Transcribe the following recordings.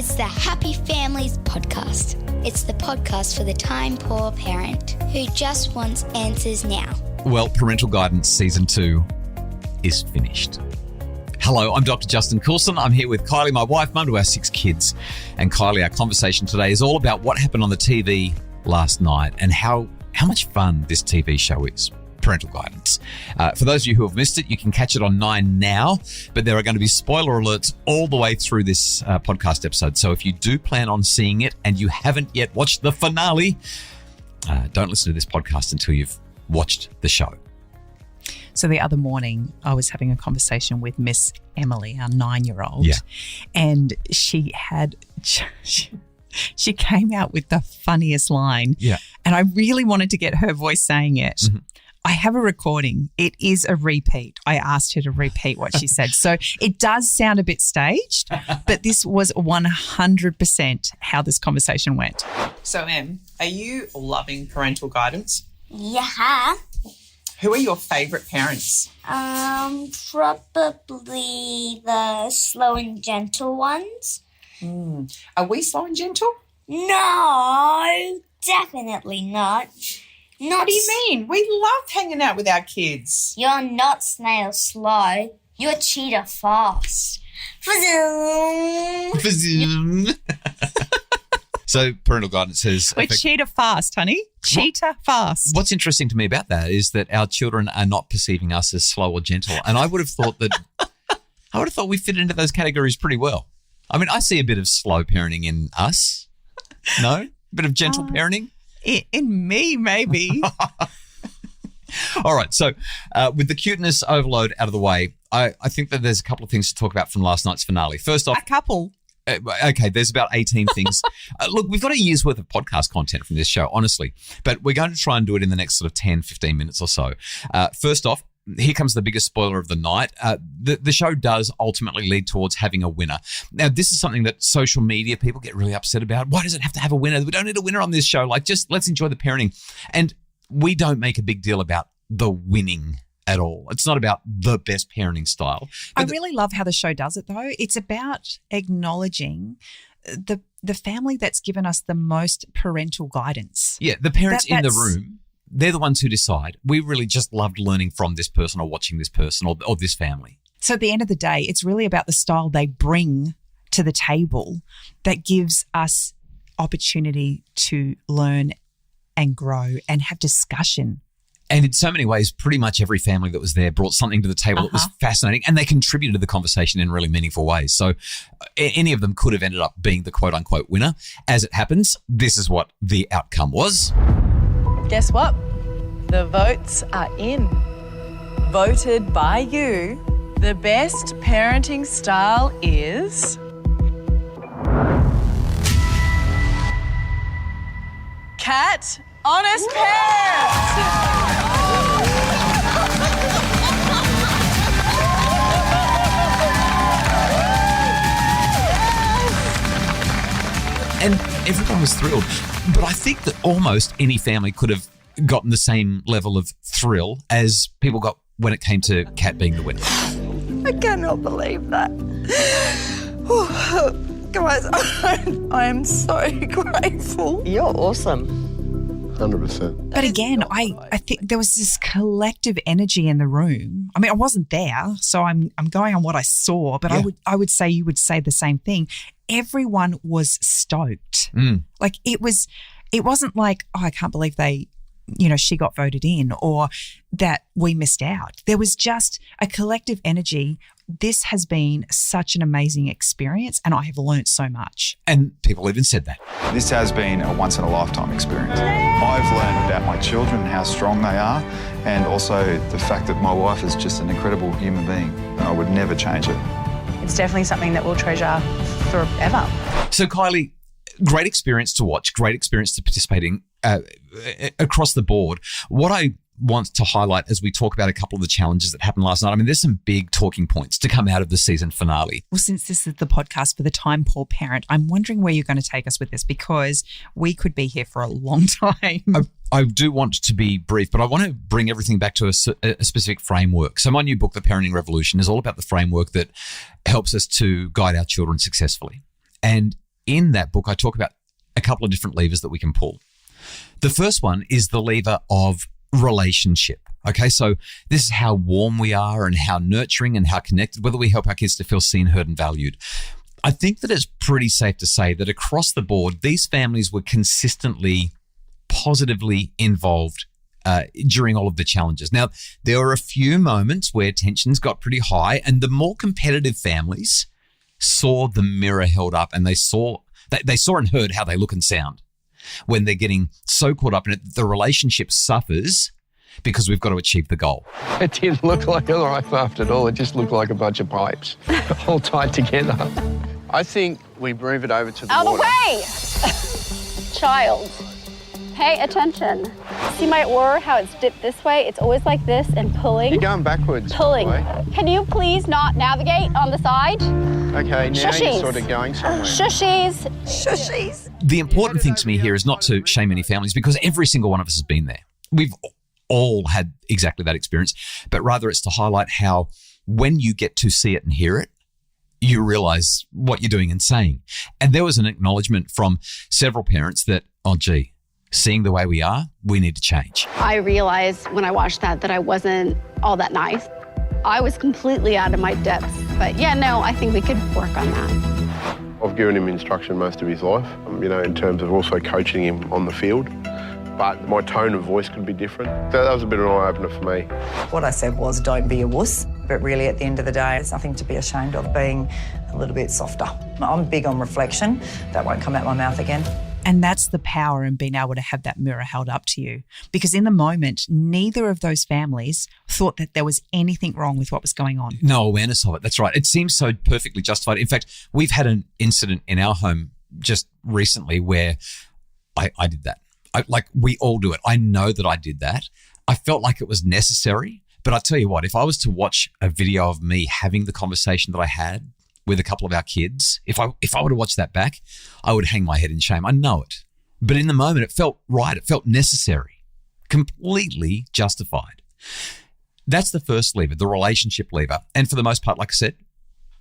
It's the Happy Families podcast. It's the podcast for the time-poor parent who just wants answers now. Well, Parental Guidance Season 2 is finished. Hello, I'm Dr. Justin Coulson. I'm here with Kylie, my wife, mum to our 6 kids. And Kylie, our conversation today is all about what happened on the TV last night and how much fun this TV show is. Parental Guidance. For those of you who have missed it, you can catch it on 9 now, but there are going to be spoiler alerts all the way through this podcast episode. So if you do plan on seeing it and you haven't yet watched the finale, don't listen to this podcast until you've watched the show. So the other morning, I was having a conversation with Miss Emily, our 9-year-old, and she came out with the funniest line. Yeah. And I really wanted to get her voice saying it. Mm-hmm. I have a recording. It is a repeat. I asked her to repeat what she said. So it does sound a bit staged, but this was 100% how this conversation went. So, Em, are you loving parental guidance? Yeah. Who are your favourite parents? Probably the slow and gentle ones. Are we slow and gentle? No, definitely not. What do you mean? We love hanging out with our kids. You're not snail slow. You're cheetah fast. So Parental Guidance says... We're cheetah fast, honey. Cheetah fast. What's interesting to me about that is that our children are not perceiving us as slow or gentle. And I would have thought we fit into those categories pretty well. I mean, I see a bit of slow parenting in us. No? A bit of gentle parenting? In me, maybe. All right. So with the cuteness overload out of the way, I think that there's a couple of things to talk about from last night's finale. First off... A couple? Okay, there's about 18 things. Look, we've got a year's worth of podcast content from this show, honestly, but we're going to try and do it in the next sort of 10, 15 minutes or so. First off, here comes the biggest spoiler of the night. The show does ultimately lead towards having a winner. Now, this is something that social media people get really upset about. Why does it have to have a winner? We don't need a winner on this show. Like, just let's enjoy the parenting. And we don't make a big deal about the winning at all. It's not about the best parenting style. I really love how the show does it, though. It's about acknowledging the family that's given us the most parental guidance. Yeah, the parents in the room. They're the ones who decide. We really just loved learning from this person or watching this person or this family. So at the end of the day, it's really about the style they bring to the table that gives us opportunity to learn and grow and have discussion. And in so many ways, pretty much every family that was there brought something to the table that was fascinating, and they contributed to the conversation in really meaningful ways. So any of them could have ended up being the quote-unquote winner. As it happens, this is what the outcome was. Guess what? The votes are in. Voted by you, the best parenting style is... Cat Honest Parent! And everyone was thrilled. But I think that almost any family could have gotten the same level of thrill as people got when it came to Kat being the winner. I cannot believe that. Guys, I am so grateful. You're awesome. 100%. But again, I think there was this collective energy in the room. I mean, I wasn't there, so I'm going on what I saw, but I would say you would say the same thing. Everyone was stoked. Like it wasn't like, oh, I can't believe she got voted in or that we missed out. There was just a collective energy. This has been such an amazing experience and I have learnt so much. And people even said that. This has been a once-in-a-lifetime experience. I've learned about my children, how strong they are, and also the fact that my wife is just an incredible human being. And I would never change it. It's definitely something that we'll treasure forever. So, Kylie, great experience to watch, great experience to participate in across the board. What I want to highlight as we talk about a couple of the challenges that happened last night, I mean, there's some big talking points to come out of the season finale. Well, since this is the podcast for the time poor parent, I'm wondering where you're going to take us with this because we could be here for a long time. I do want to be brief, but I want to bring everything back to a specific framework. So my new book, The Parenting Revolution, is all about the framework that helps us to guide our children successfully. And in that book, I talk about a couple of different levers that we can pull. The first one is the lever of relationship. Okay, so this is how warm we are and how nurturing and how connected, whether we help our kids to feel seen, heard, and valued. I think that it's pretty safe to say that across the board, these families were consistently positively involved during all of the challenges. Now, there were a few moments where tensions got pretty high, and the more competitive families saw the mirror held up, and they saw and heard how they look and sound when they're getting so caught up in it that the relationship suffers because we've got to achieve the goal. It didn't look like a life after all. It just looked like a bunch of pipes all tied together. I think we move it over to the Out of water. the way! Child, pay attention. See my oar, how it's dipped this way? It's always like this and pulling. You're going backwards. Pulling. by the way. Can you please not navigate on the side? Okay, now Shushies. you're sort of going somewhere. Shushies. Shushies. The important thing to me here is not to shame any families, because every single one of us has been there. We've all had exactly that experience, but rather it's to highlight how when you get to see it and hear it, you realize what you're doing and saying. And there was an acknowledgement from several parents that, oh, gee, seeing the way we are, we need to change. I realized when I watched that I wasn't all that nice. I was completely out of my depths. But yeah, no, I think we could work on that. I've given him instruction most of his life, in terms of also coaching him on the field. But my tone of voice could be different. That was a bit of an eye-opener for me. What I said was, don't be a wuss. But really, at the end of the day, it's nothing to be ashamed of, being a little bit softer. I'm big on reflection. That won't come out my mouth again. And that's the power in being able to have that mirror held up to you. Because in the moment, neither of those families thought that there was anything wrong with what was going on. No awareness of it. That's right. It seems so perfectly justified. In fact, we've had an incident in our home just recently where I did that. We all do it. I know that I did that. I felt like it was necessary. But I tell you what, if I was to watch a video of me having the conversation that I had with a couple of our kids, if I were to watch that back, I would hang my head in shame. I know it. But in the moment, it felt right. It felt necessary, completely justified. That's the first lever, the relationship lever. And for the most part, like I said,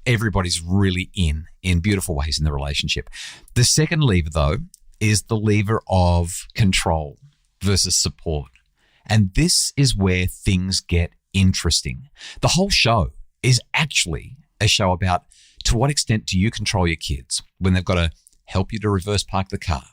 everybody's really in beautiful ways in the relationship. The second lever, though, is the lever of control versus support. And this is where things get interesting. The whole show is actually a show about to what extent do you control your kids when they've got to help you to reverse park the car,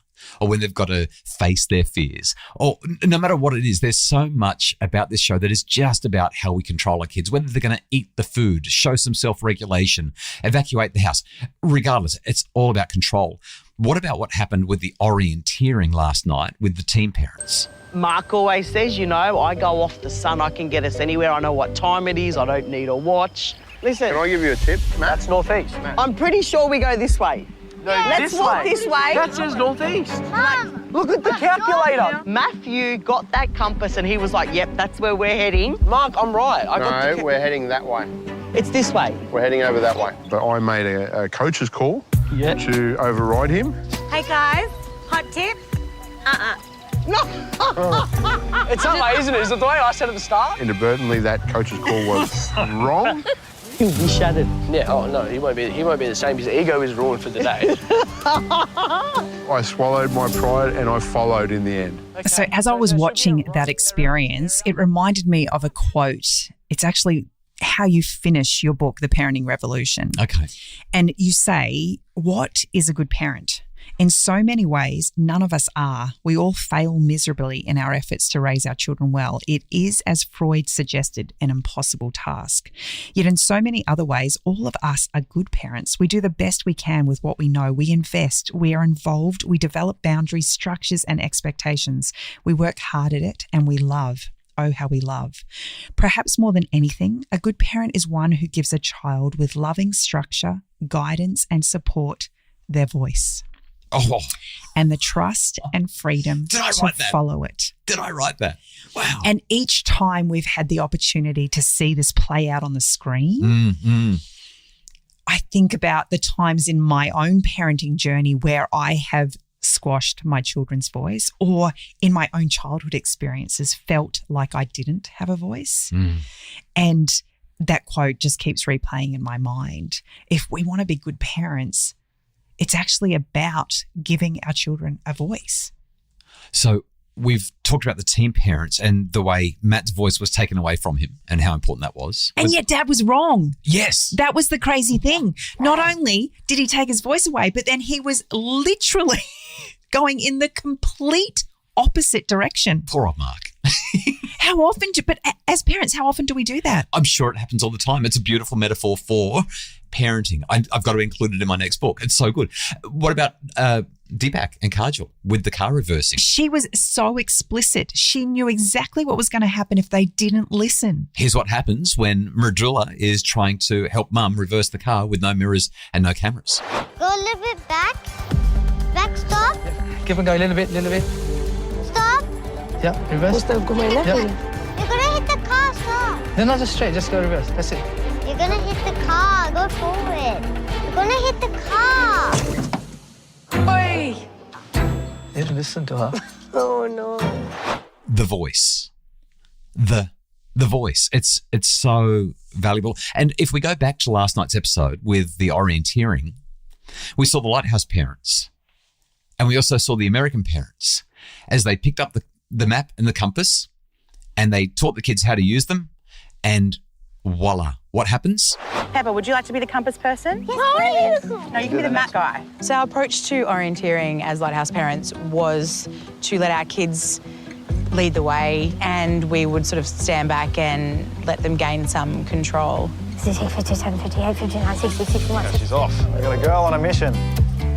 or when they've got to face their fears, or no matter what it is. There's so much about this show that is just about how we control our kids, whether they're going to eat the food, show some self-regulation, evacuate the house. Regardless, it's all about control. What about what happened with the orienteering last night with the teen parents? Mark always says, I go off the sun, I can get us anywhere. I know what time it is, I don't need a watch. Listen. Can I give you a tip, Matt? That's northeast. I'm pretty sure we go this way. No, Let's walk this way. That says northeast. Mum, look at the calculator. Matthew got that compass and he was like, yep, that's where we're heading. Mark, I'm right. No, we're heading that way. It's this way. We're heading over that way. But I made a coach's call to override him. Hey guys, hot tip? No. It's that way, isn't it? Is it the way I said at the start? Inadvertently, that coach's call was wrong. He'll be shattered. Yeah, oh no, he won't be the same. His ego is ruined for the day. I swallowed my pride and I followed in the end. Okay. So as I was watching that experience, it reminded me of a quote. It's actually how you finish your book, The Parenting Revolution. Okay. And you say, what is a good parent? In so many ways, none of us are. We all fail miserably in our efforts to raise our children well. It is, as Freud suggested, an impossible task. Yet in so many other ways, all of us are good parents. We do the best we can with what we know. We invest. We are involved. We develop boundaries, structures, and expectations. We work hard at it, and we love. Oh, how we love. Perhaps more than anything, a good parent is one who gives a child with loving structure, guidance, and support their voice. Oh. And the trust and freedom to follow it. Did I write that? Wow. And each time we've had the opportunity to see this play out on the screen, I think about the times in my own parenting journey where I have squashed my children's voice, or in my own childhood experiences felt like I didn't have a voice. And that quote just keeps replaying in my mind. If we want to be good parents, It's actually about giving our children a voice. So we've talked about the teen parents and the way Matt's voice was taken away from him and how important that was. And yet Dad was wrong. Yes. That was the crazy thing. Not only did he take his voice away, but then he was literally going in the complete opposite direction. Poor old Mark. But as parents, how often do we do that? I'm sure it happens all the time. It's a beautiful metaphor for parenting. I've got to include it in my next book. It's so good. What about Deepak and Kajal with the car reversing? She was so explicit. She knew exactly what was going to happen if they didn't listen. Here's what happens when Mridula is trying to help Mum reverse the car with no mirrors and no cameras. Go a little bit back. Back, stop. Give and go a little bit. Stop. Yeah, reverse. You're going to hit the car, stop. No, not just straight, just go reverse. That's it. You're going to hit the car, go forward. You're going to hit the car. Oi! You didn't listen to her. Oh, no. The voice. The voice. It's so valuable. And if we go back to last night's episode with the orienteering, we saw the Lighthouse parents and we also saw the American parents as they picked up the map and the compass and they taught the kids how to use them, and voila, what happens? Pepper, would you like to be the compass person? Yes, please. No, you can be the map guy. So our approach to orienteering as Lighthouse parents was to let our kids lead the way, and we would sort of stand back and let them gain some control. 56, 57, 58, 59, 60, 61. She's off. I got a girl on a mission.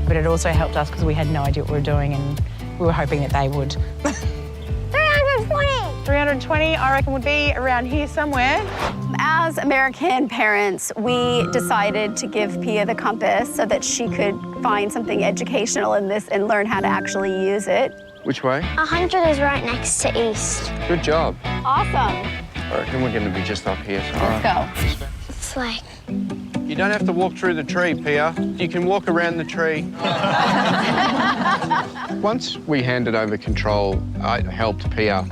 But it also helped us because we had no idea what we were doing, and we were hoping that they would. 320. 320, I reckon, would be around here somewhere. As American parents, we decided to give Pia the compass so that she could find something educational in this and learn how to actually use it. Which way? 100 is right next to east. Good job. Awesome. I reckon we're going to be just up here. Let's go. It's like... You don't have to walk through the tree, Pia. You can walk around the tree. Once we handed over control, I helped Pia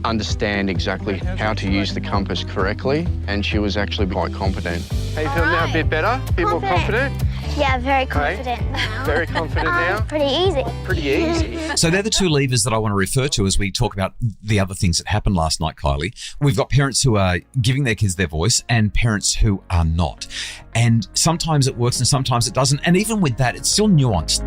understand exactly how to use the compass correctly, and she was actually quite competent. How you feeling now? A bit better? A bit more confident? Yeah, very confident now. Very confident now? Pretty easy. Pretty easy. So they're the two levers that I want to refer to as we talk about the other things that happened last night, Kylie. We've got parents who are giving their kids their voice and parents who are not. And sometimes it works and sometimes it doesn't. And even with that, it's still nuanced.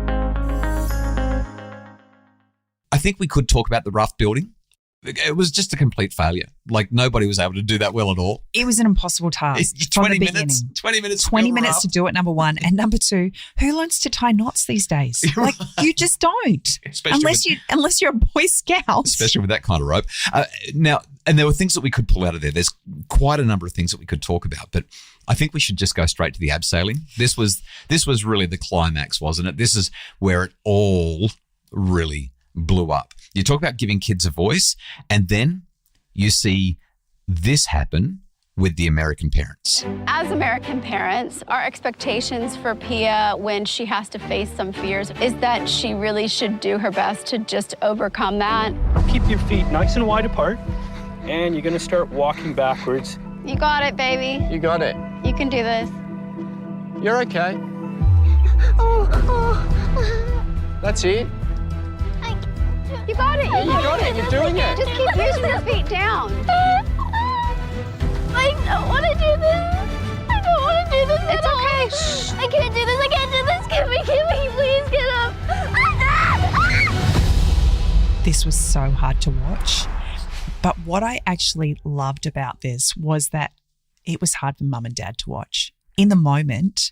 I think we could talk about the rough building. It was just a complete failure. Like, nobody was able to do that well at all. It was an impossible task. 20 minutes. 20 minutes. 20 minutes to do it, number one. And number two, who learns to tie knots these days? Like, you just don't. Unless you're a Boy Scout. Especially with that kind of rope. Now, and there were things that we could pull out of there. There's quite a number of things that we could talk about, but I think we should just go straight to the abseiling. This was really the climax, wasn't it? This is where it all really blew up. You talk about giving kids a voice, and then you see this happen with the American parents. As American parents, our expectations for Pia when she has to face some fears is that she really should do her best to just overcome that. Keep your feet nice and wide apart, and you're gonna start walking backwards. You got it, baby. You got it. You can do this. You're okay. That's it. You got it. You got it. You're doing it. Just keep using your feet down. I don't want to do this. I don't want to do this at all. It's okay. Shh. I can't do this. I can't do this. Kimmy, please get up. This was so hard to watch. But what I actually loved about this was that it was hard for Mum and Dad to watch. In the moment,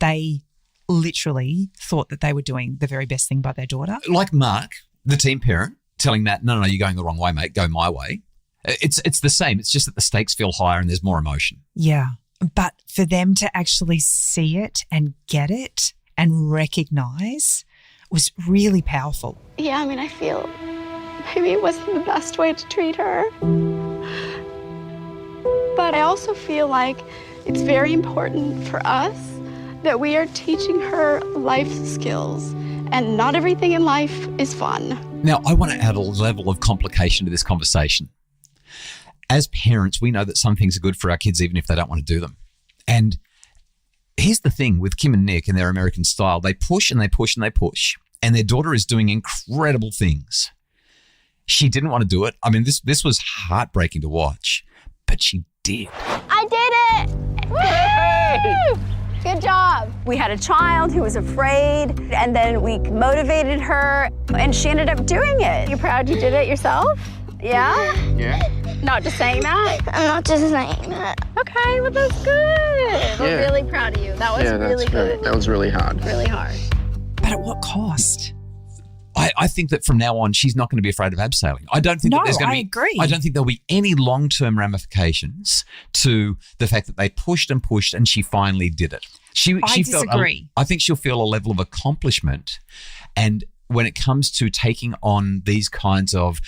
they literally thought that they were doing the very best thing by their daughter. Like Mark, the teen parent, telling Matt, no, you're going the wrong way, mate. Go my way. It's the same. It's just that the stakes feel higher and there's more emotion. Yeah. But for them to actually see it and get it and recognize was really powerful. Yeah, I mean, I feel maybe it wasn't the best way to treat her. But I also feel like it's very important for us that we are teaching her life skills. And not everything in life is fun. Now, I want to add a level of complication to this conversation. As parents, we know that some things are good for our kids even if they don't want to do them. And Here's the thing with Kim and Nick and their American style. They push and they push and they push. And their daughter is doing incredible things. She didn't want to do it. I mean, this was heartbreaking to watch, but she did. I did it! Woo! Good job. We had a child who was afraid, and then we motivated her, and she ended up doing it. You proud you did it yourself? Yeah? Yeah. Not just saying that? I'm not just saying that. Okay, well, that's good. We're really proud of you. That was really good. That was really hard. Really hard. But at what cost? I think that from now on, she's not going to be afraid of abseiling. I don't think that there's going to be. agree. I don't think there'll be any long-term ramifications to the fact that they pushed and pushed and she finally did it. I disagree. I think she'll feel a level of accomplishment, and when it comes to taking on these kinds of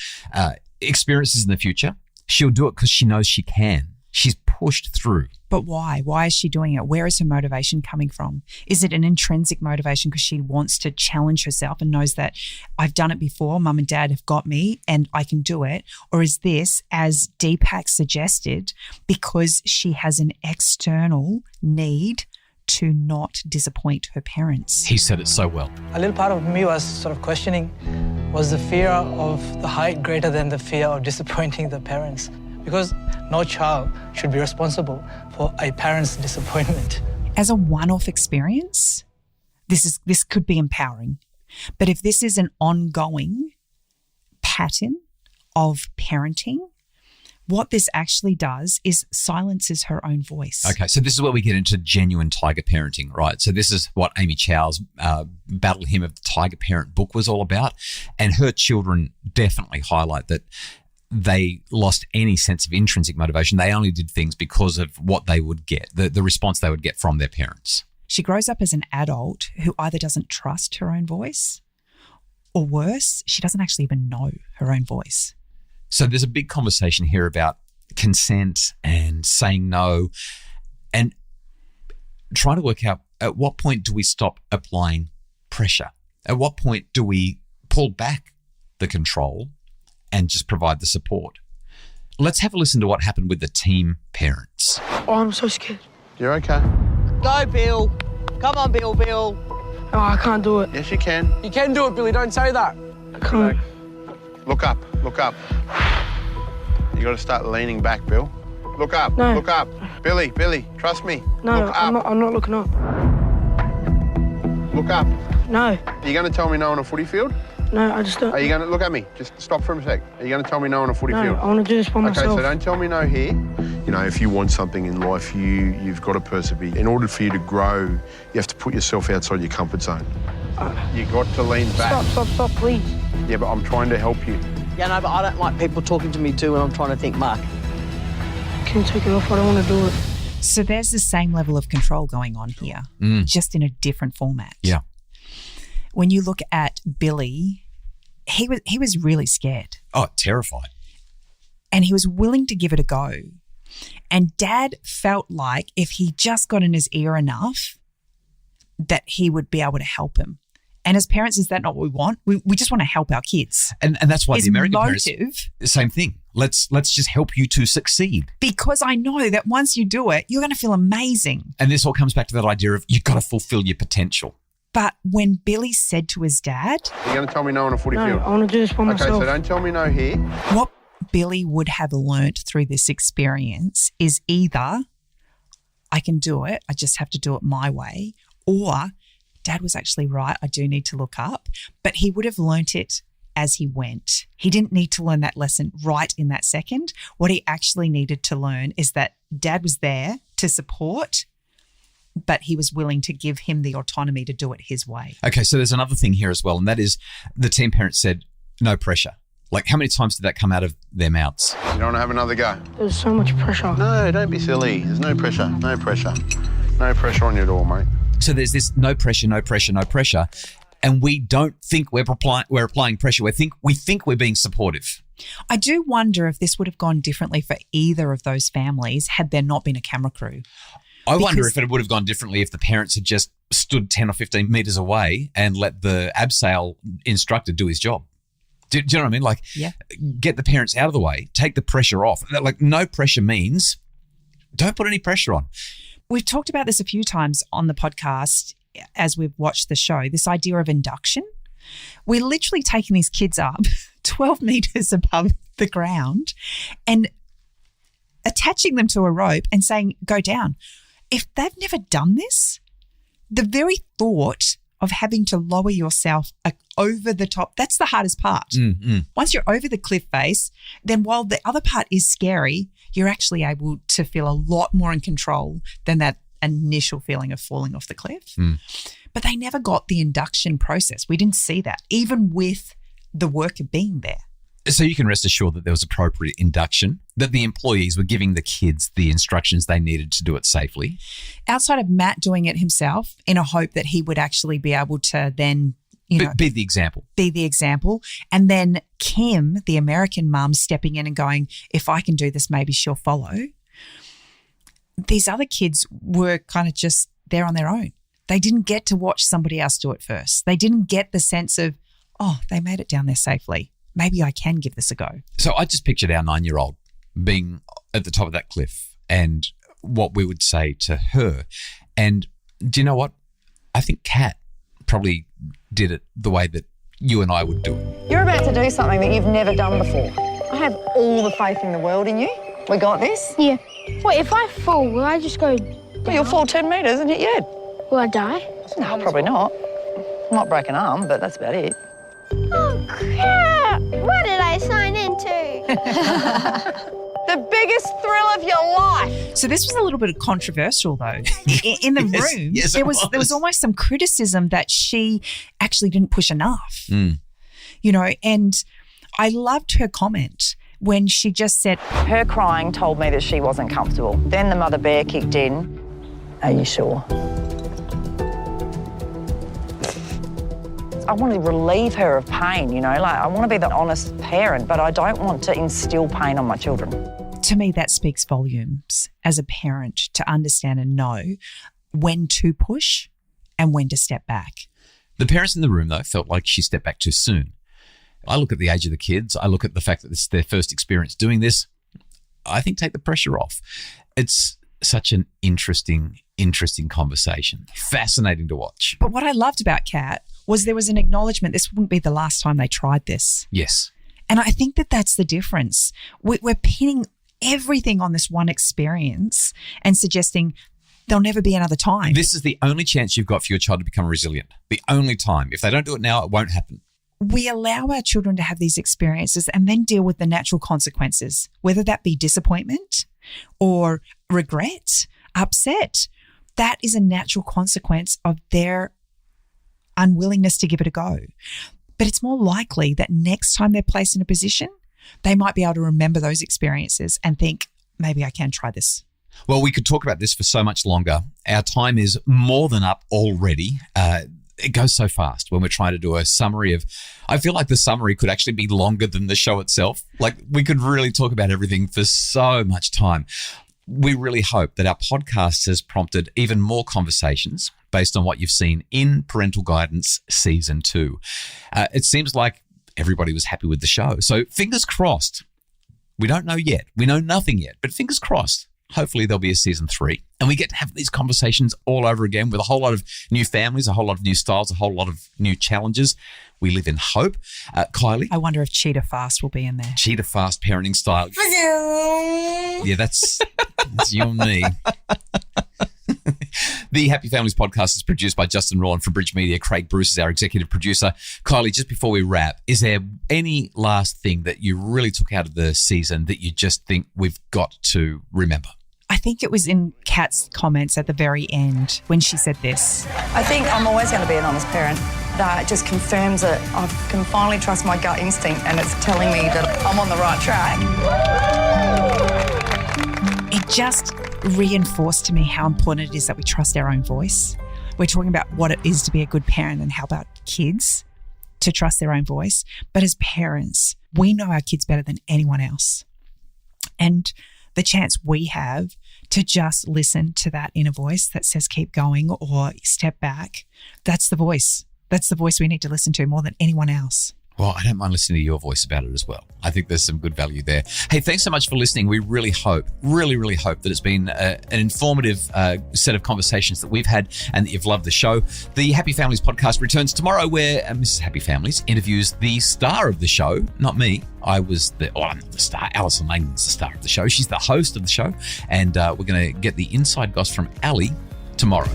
experiences in the future, she'll do it because she knows she can. She's pushed through. But why? Why is she doing it? Where is her motivation coming from? Is it an intrinsic motivation because she wants to challenge herself and knows that I've done it before, mum and dad have got me and I can do it? Or is this, as Deepak suggested, because she has an external need to not disappoint her parents? He said it so well. A little part of me was sort of questioning, was the fear of the height greater than the fear of disappointing the parents? Because no child should be responsible for a parent's disappointment. As a one-off experience, this could be empowering. But if this is an ongoing pattern of parenting, what this actually does is silences her own voice. Okay, so this is where we get into genuine tiger parenting, right? So this is what Amy Chow's Battle Hymn of the Tiger Parent book was all about. And her children definitely highlight that they lost any sense of intrinsic motivation. They only did things because of what they would get, the response they would get from their parents. She grows up as an adult who either doesn't trust her own voice, or worse, she doesn't actually even know her own voice. So there's a big conversation here about consent and saying no and trying to work out at what point do we stop applying pressure? At what point do we pull back the control and just provide the support? Let's have a listen to what happened with the team parents. Oh, I'm so scared. You're okay. Go, Bill. Come on, Bill. Oh, I can't do it. Yes, you can. You can do it, Billy. Don't say that. I can't. Look up. Look up. You got to start leaning back, Bill. Look up. No. Look up. Billy, trust me. No, Look up. I'm not looking up. Look up. No. Are you going to tell me no on a footy field? No, I just don't. Are you going to look at me? Just stop for a sec. Are you going to tell me no on a footy field? No, I want to do this by myself. Okay, so don't tell me no here. You know, if you want something in life, you've got to persevere. In order for you to grow, you have to put yourself outside your comfort zone. You got to lean back. Stop, please. Yeah, but I'm trying to help you. Yeah, no, but I don't like people talking to me too when I'm trying to think, Mark. Can you take it off? I don't want to do it. So there's the same level of control going on here, just in a different format. Yeah. When you look at Billy, he was really scared. Oh, terrified. And he was willing to give it a go. And Dad felt like if he just got in his ear enough, that he would be able to help him. And as parents, is that not what we want? We just want to help our kids. And that's why the American parents, motive, the same thing. Let's just help you to succeed. Because I know that once you do it, you're going to feel amazing. And this all comes back to that idea of you've got to fulfill your potential. But when Billy said to his dad, Are you going to tell me no on a footy field? No, I want to do this by myself. Okay, so don't tell me no here. what Billy would have learnt through this experience is either I can do it, I just have to do it my way, or Dad was actually right, I do need to look up. But he would have learnt it as he went. He didn't need to learn that lesson right in that second. What he actually needed to learn is that Dad was there to support, but he was willing to give him the autonomy to do it his way. Okay, so there's another thing here as well, and that is the team parents said no pressure. Like, how many times did that come out of their mouths? You don't want to have another go? There's so much pressure. No, don't be silly. There's no pressure. No pressure. No pressure on you at all, mate. So there's this no pressure, no pressure, no pressure, and we don't think we're applying pressure. We think we're being supportive. I do wonder if this would have gone differently for either of those families had there not been a camera crew. I wonder if it would have gone differently if the parents had just stood 10 or 15 metres away and let the abseil instructor do his job. Do you know what I mean? Like, get the parents out of the way, take the pressure off. Like, no pressure means don't put any pressure on. We've talked about this a few times on the podcast as we've watched the show, this idea of induction. We're literally taking these kids up 12 metres above the ground and attaching them to a rope and saying, go down. If they've never done this, the very thought of having to lower yourself over the top, that's the hardest part. Mm-hmm. Once you're over the cliff face, then while the other part is scary, you're actually able to feel a lot more in control than that initial feeling of falling off the cliff. Mm. But they never got the induction process. We didn't see that, even with the work of being there. So you can rest assured that there was appropriate induction, that the employees were giving the kids the instructions they needed to do it safely. Outside of Matt doing it himself in a hope that he would actually be able to then, be the example. Be the example. And then Kim, the American mum, stepping in and going, if I can do this, maybe she'll follow. These other kids were kind of just there on their own. They didn't get to watch somebody else do it first. They didn't get the sense of, oh, they made it down there safely. Maybe I can give this a go. So I just pictured our 9-year-old being at the top of that cliff and what we would say to her. And do you know what? I think Kat probably did it the way that you and I would do it. You're about to do something that you've never done before. I have all the faith in the world in you. We got this? Yeah. Wait, if I fall, will I just go down? Well, you'll fall 10 metres and hit your head. Will I die? No, probably not. Not break an arm, but that's about it. Oh, crap! What did I sign into? The biggest thrill of your life. So this was a little bit controversial, though. In the room, yes, there was almost some criticism that she actually didn't push enough. Mm. And I loved her comment when she just said, her crying told me that she wasn't comfortable. Then the mother bear kicked in. Are you sure? I want to relieve her of pain, I want to be the honest parent, but I don't want to instill pain on my children. To me, that speaks volumes as a parent to understand and know when to push and when to step back. The parents in the room, though, felt like she stepped back too soon. I look at the age of the kids. I look at the fact that this is their first experience doing this. I think take the pressure off. It's such an interesting conversation. Fascinating to watch. But what I loved about Kat was there was an acknowledgement this wouldn't be the last time they tried this. Yes. And I think that that's the difference. We're pinning everything on this one experience and suggesting there'll never be another time. This is the only chance you've got for your child to become resilient. The only time. If they don't do it now, it won't happen. We allow our children to have these experiences and then deal with the natural consequences, whether that be disappointment or regret, upset. That is a natural consequence of their unwillingness to give it a go. But it's more likely that next time they're placed in a position, they might be able to remember those experiences and think, maybe I can try this. Well, we could talk about this for so much longer. Our time is more than up already. It goes so fast when we're trying to do a summary of, I feel like the summary could actually be longer than the show itself. Like we could really talk about everything for so much time. We really hope that our podcast has prompted even more conversations based on what you've seen in Parental Guidance Season 2. It seems like everybody was happy with the show. So fingers crossed. We don't know yet. We know nothing yet, but fingers crossed. Hopefully there'll be a Season 3 and we get to have these conversations all over again with a whole lot of new families, a whole lot of new styles, a whole lot of new challenges. We live in hope. Kylie? I wonder if Cheetah Fast will be in there. Cheetah Fast parenting style. Yeah, that's you and me. The Happy Families podcast is produced by Justin Rowan from Bridge Media. Craig Bruce is our executive producer. Kylie, just before we wrap, is there any last thing that you really took out of the season that you just think we've got to remember? I think it was in Kat's comments at the very end when she said this. I think I'm always going to be an honest parent. That just confirms that I can finally trust my gut instinct and it's telling me that I'm on the right track. It just reinforced to me how important it is that we trust our own voice. We're talking about what it is to be a good parent and how about kids to trust their own voice. But as parents, we know our kids better than anyone else. And the chance we have to just listen to that inner voice that says keep going or step back, that's the voice. That's the voice we need to listen to more than anyone else. Well, I don't mind listening to your voice about it as well. I think there's some good value there. Hey, thanks so much for listening. We really hope that it's been an informative set of conversations that we've had and that you've loved the show. The Happy Families podcast returns tomorrow, where Mrs. Happy Families interviews the star of the show, not me. I'm not the star. Alison Langman's the star of the show. She's the host of the show. And we're going to get the inside goss from Ali tomorrow.